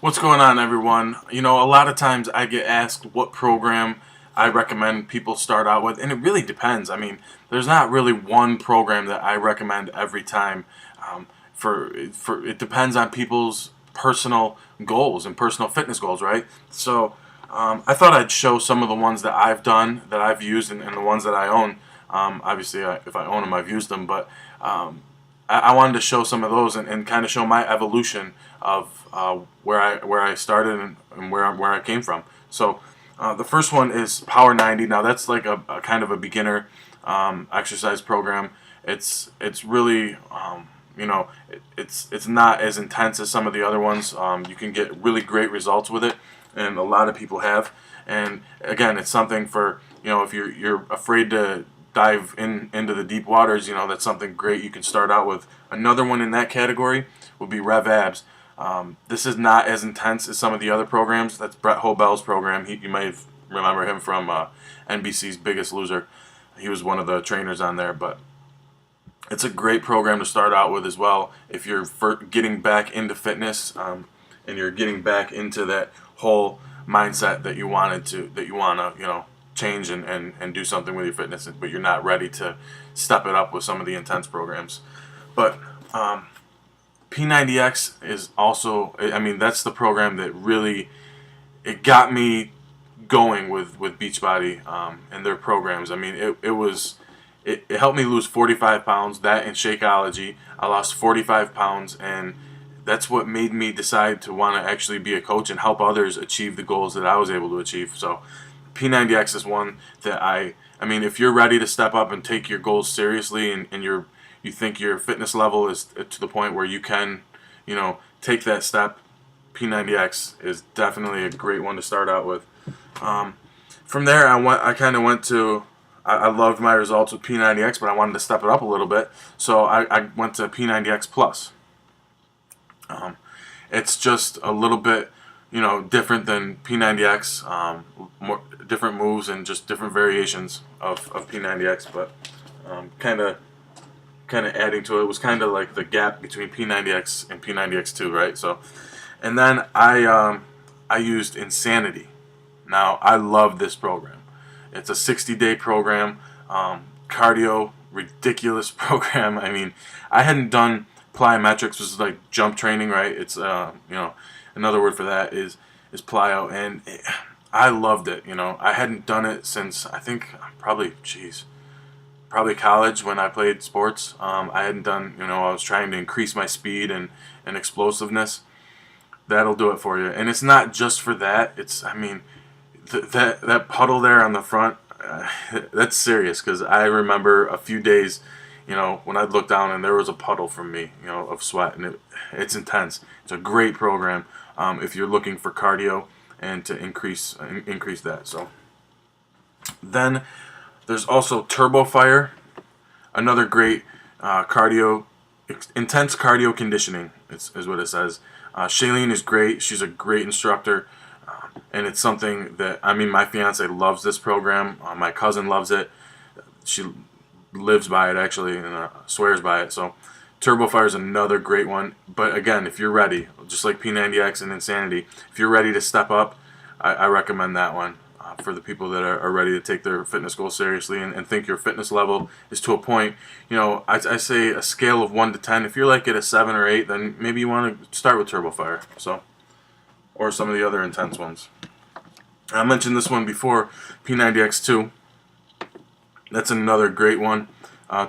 What's going on, everyone? You know, a lot of times I get asked what program I recommend people start out with, and it really depends. I mean, there's not really one program that I recommend every time. For it depends on people's personal goals and personal fitness goals, right? So I thought I'd show some of the ones that I've done, that I've used, and the ones that I own. Obviously, if I own them, I've used them, but I wanted to show some of those and kind of show my evolution of where I started and where I came from. So the first one is Power 90. Now that's like a kind of a beginner exercise program. It's really it's not as intense as some of the other ones. You can get really great results with it, and a lot of people have. And again, it's something for if you're afraid to dive into the deep waters, that's something great you can start out with. Another one in that category would be Rev Abs. This is not as intense as some of the other programs. That's Brett Hobell's program. You might remember him from NBC's Biggest Loser. He was one of the trainers on there, but it's a great program to start out with as well if you're getting back into fitness, and you're getting back into that whole mindset that you want to change and do something with your fitness, but you're not ready to step it up with some of the intense programs. But P90X is also, I mean, that's the program that really, it got me going with Beachbody and their programs. I mean, it helped me lose 45 pounds, that and Shakeology. I lost 45 pounds, and that's what made me decide to want to actually be a coach and help others achieve the goals that I was able to achieve. So P90X is one that I mean, if you're ready to step up and take your goals seriously, and you think your fitness level is to the point where you can, take that step, P90X is definitely a great one to start out with. From there, I loved my results with P90X, but I wanted to step it up a little bit, so I went to P90X Plus. It's just a little bit, different than P90X, more different moves and just different variations of P90X, but kind of adding to it. It was kind of like the gap between P90X and P90X2, right? So, and then I used Insanity. Now I love this program. It's a 60-day program, cardio, ridiculous program. I mean, I hadn't done plyometrics, which is like jump training, right? It's another word for that is plyo, and I loved it. I hadn't done it since I think probably college when I played sports. I hadn't done, I was trying to increase my speed and explosiveness. That'll do it for you, and it's not just for that. I mean, that puddle there on the front, that's serious, because I remember a few days, when I'd look down and there was a puddle from me, of sweat, and it's intense. It's a great program if you're looking for cardio and to increase that. So then there's also Turbo Fire, another great intense cardio conditioning is what it says. Shailene is great. She's a great instructor. And it's something that, I mean, my fiance loves this program. My cousin loves it. She lives by it, actually, and swears by it. So Turbo Fire is another great one. But again, if you're ready, just like P90X and Insanity, if you're ready to step up, I recommend that one for the people that are ready to take their fitness goals seriously and think your fitness level is to a point. I say a scale of 1 to 10. If you're like at a 7 or 8, then maybe you want to start with Turbo Fire. So, or some of the other intense ones. I mentioned this one before, P90X2. That's another great one.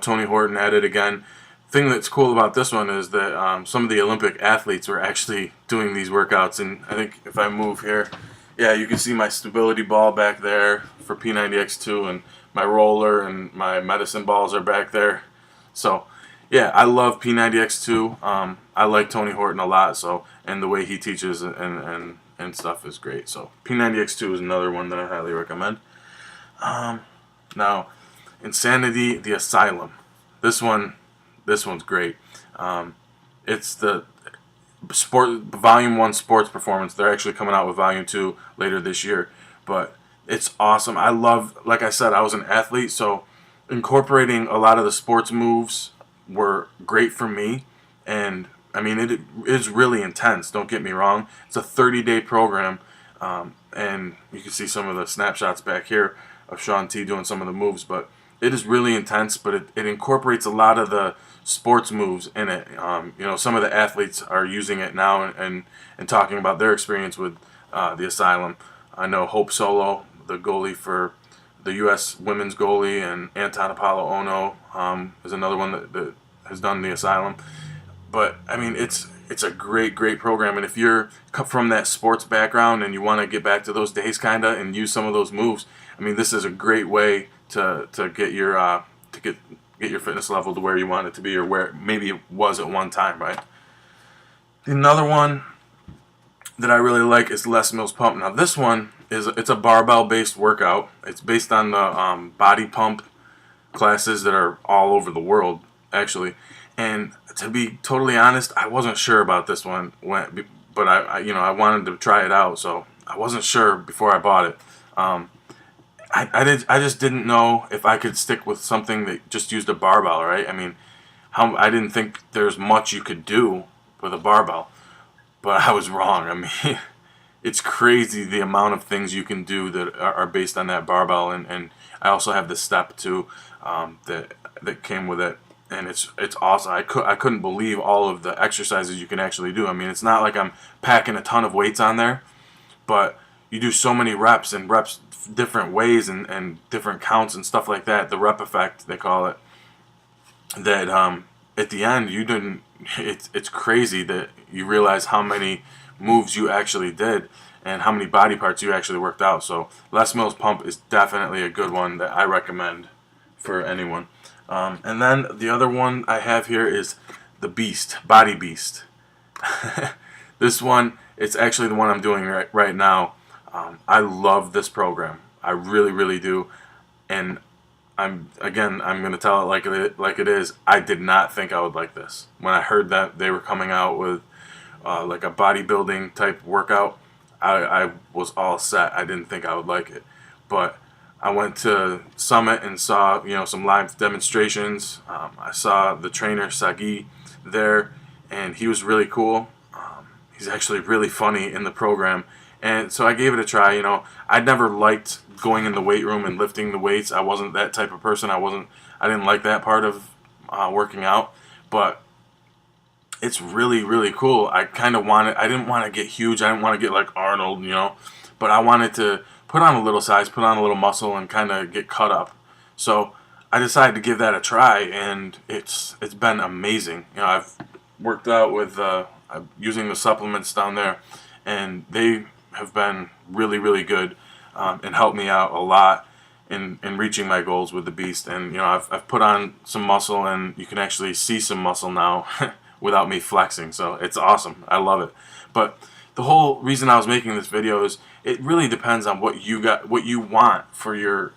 Tony Horton at it again. Thing that's cool about this one is that some of the Olympic athletes were actually doing these workouts, and I think if I move here, yeah, you can see my stability ball back there for P90X2, and my roller and my medicine balls are back there. So, yeah, I love P90X2. I like Tony Horton a lot, and the way he teaches and stuff is great. So P90X2 is another one that I highly recommend. Now, Insanity, the Asylum. This one's great. It's the Volume 1 Sports Performance. They're actually coming out with Volume 2 later this year, but it's awesome. I love, like I said, I was an athlete, so incorporating a lot of the sports moves were great for me, and I mean, it is really intense. Don't get me wrong. It's a 30-day program, and you can see some of the snapshots back here of Shaun T doing some of the moves. But it is really intense. But it incorporates a lot of the sports moves in it. You know, some of the athletes are using it now and talking about their experience with the Asylum. I know Hope Solo, the goalie for the U.S. women's goalie, and Anton Apollo Ono is another one that has done the Asylum. But I mean, it's a great program, and if you're from that sports background and you want to get back to those days kinda and use some of those moves, I mean, this is a great way to get your get your fitness level to where you want it to be, or where maybe it was at one time, right? Another one that I really like is Les Mills Pump. Now this one it's a barbell based workout. It's based on the body pump classes that are all over the world, actually. And to be totally honest, I wasn't sure about this one, but I wanted to try it out, so I wasn't sure before I bought it. I just didn't know if I could stick with something that just used a barbell, right? I mean, I didn't think there's much you could do with a barbell, but I was wrong. I mean, it's crazy the amount of things you can do that are based on that barbell, and I also have the step too that came with it. And it's awesome. I couldn't believe all of the exercises you can actually do. I mean, it's not like I'm packing a ton of weights on there, but you do so many reps and reps different ways and different counts and stuff like that. The rep effect, they call it. That at the end you didn't. It's crazy that you realize how many moves you actually did and how many body parts you actually worked out. So Les Mills Pump is definitely a good one that I recommend for anyone. And then the other one I have here is the Beast, Body Beast. This one, it's actually the one I'm doing right now. I love this program. I really do. And I'm going to tell it like it is. I did not think I would like this. When I heard that they were coming out with like a bodybuilding type workout, I was all set. I didn't think I would like it, but I went to Summit and saw some live demonstrations. I saw the trainer Sagi there, and he was really cool. He's actually really funny in the program, and so I gave it a try. I'd never liked going in the weight room and lifting the weights. I wasn't that type of person. I didn't like that part of working out, but it's really cool. I didn't want to get huge. I didn't want to get like Arnold, but I wanted to put on a little size, put on a little muscle, and kind of get cut up. So I decided to give that a try, and it's been amazing. I've worked out with using the supplements down there, and they have been really good and helped me out a lot in reaching my goals with the Beast. And I've put on some muscle, and you can actually see some muscle now without me flexing. So it's awesome. I love it. But the whole reason I was making this video is it really depends on what you want for your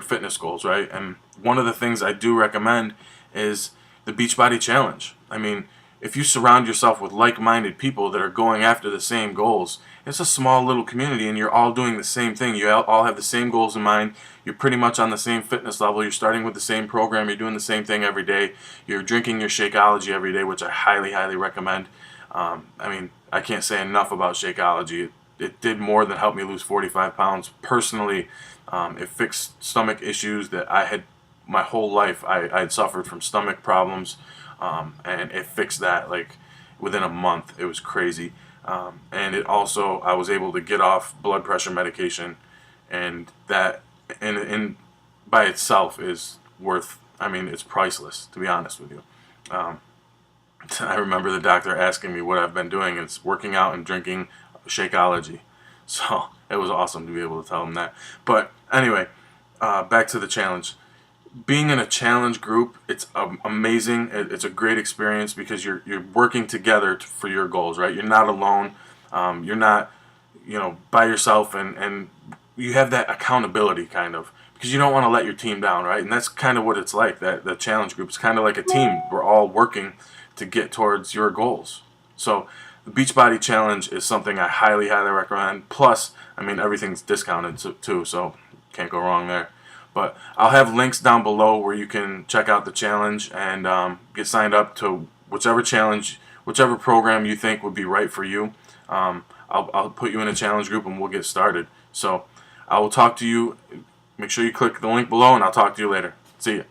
fitness goals, right? And one of the things I do recommend is the Beachbody Challenge. I mean, if you surround yourself with like-minded people that are going after the same goals, it's a small little community, and you're all doing the same thing. You all have the same goals in mind. You're pretty much on the same fitness level. You're starting with the same program. You're doing the same thing every day. You're drinking your Shakeology every day, which I highly recommend. I mean, I can't say enough about Shakeology. It did more than help me lose 45 pounds. Personally, it fixed stomach issues that I had my whole life. I had suffered from stomach problems, and it fixed that like within a month. It was crazy. And it also, I was able to get off blood pressure medication, and that in by itself is worth, I mean, it's priceless, to be honest with you. I remember the doctor asking me what I've been doing. It's working out and drinking Shakeology. So it was awesome to be able to tell him that. But anyway, back to the challenge. Being in a challenge group, it's amazing. It's a great experience because you're working together for your goals, right? You're not alone. You're not by yourself, and you have that accountability kind of, because you don't want to let your team down, right? And that's kind of what it's like. That the challenge group is kind of like a team. We're all working to get towards your goals. So the Beachbody Challenge is something I highly recommend. Plus, I mean, everything's discounted too, so can't go wrong there. But I'll have links down below where you can check out the challenge and get signed up to whichever challenge, whichever program you think would be right for you. I'll put you in a challenge group and we'll get started. So I will talk to you. Make sure you click the link below, and I'll talk to you later. See ya.